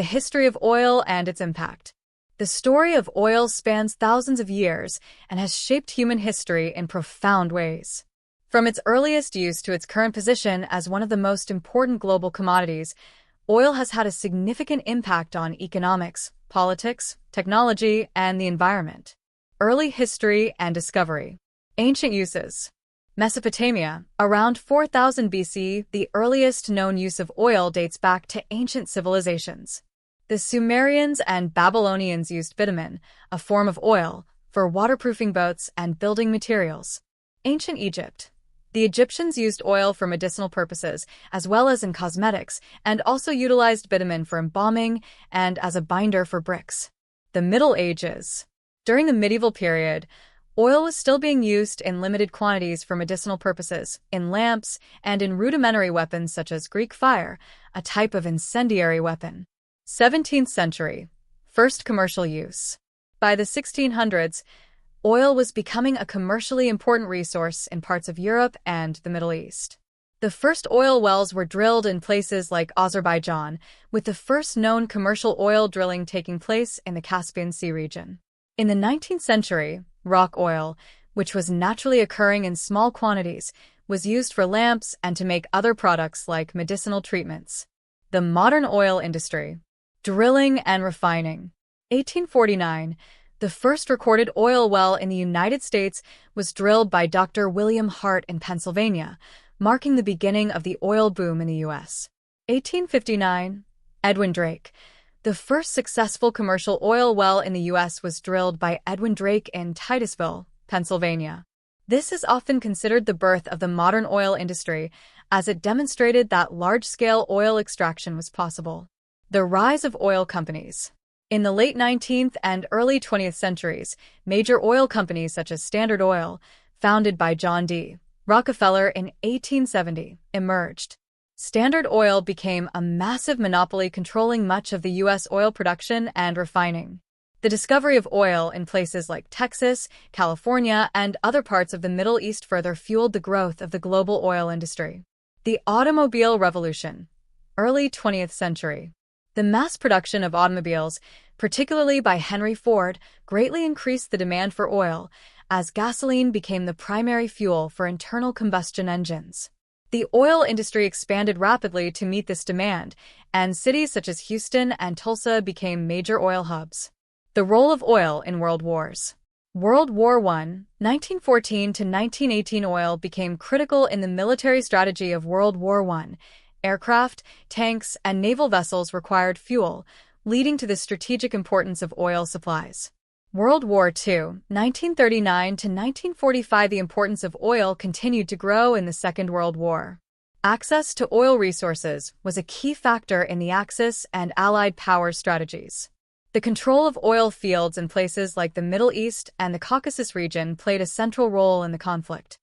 the history of oil and its impact. The story of oil spans thousands of years and has shaped human history in profound ways. From its earliest use to its current position as one of the most important global commodities, oil has had a significant impact on economics, politics, technology, and the environment. Early history and discovery. Ancient uses. Mesopotamia, around 4000 BC, the earliest known use of oil dates back to ancient civilizations. The Sumerians and Babylonians used bitumen, a form of oil, for waterproofing boats and building materials. Ancient Egypt. The Egyptians used oil for medicinal purposes, as well as in cosmetics, and also utilized bitumen for embalming and as a binder for bricks. The Middle Ages. During the medieval period, oil was still being used in limited quantities for medicinal purposes, in lamps, and in rudimentary weapons such as Greek fire, a type of incendiary weapon. 17th century. First commercial use. By the 1600s, oil was becoming a commercially important resource in parts of Europe and the Middle East. The first oil wells were drilled in places like Azerbaijan, with the first known commercial oil drilling taking place in the Caspian Sea region. In the 19th century, rock oil, which was naturally occurring in small quantities, was used for lamps and to make other products like medicinal treatments. The modern oil industry. Drilling and refining. 1849. The first recorded oil well in the United States was drilled by Dr. William Hart in Pennsylvania, marking the beginning of the oil boom in the U.S. 1859. Edwin Drake. The first successful commercial oil well in the U.S. was drilled by Edwin Drake in Titusville, Pennsylvania. This is often considered the birth of the modern oil industry, as it demonstrated that large-scale oil extraction was possible. The rise of oil companies. In the late 19th and early 20th centuries, major oil companies such as Standard Oil, founded by John D. Rockefeller in 1870, emerged. Standard Oil became a massive monopoly controlling much of the U.S. oil production and refining. The discovery of oil in places like Texas, California, and other parts of the Middle East further fueled the growth of the global oil industry. The automobile revolution. Early 20th century. The mass production of automobiles, particularly by Henry Ford, greatly increased the demand for oil, as gasoline became the primary fuel for internal combustion engines. The oil industry expanded rapidly to meet this demand, and cities such as Houston and Tulsa became major oil hubs. The role of oil in world wars. World War I, 1914 to 1918. Oil became critical in the military strategy of World War I. Aircraft, tanks, and naval vessels required fuel, leading to the strategic importance of oil supplies. World War II, 1939 to 1945. The importance of oil continued to grow in the Second World War. Access to oil resources was a key factor in the Axis and Allied power strategies. The control of oil fields in places like the Middle East and the Caucasus region played a central role in the conflict.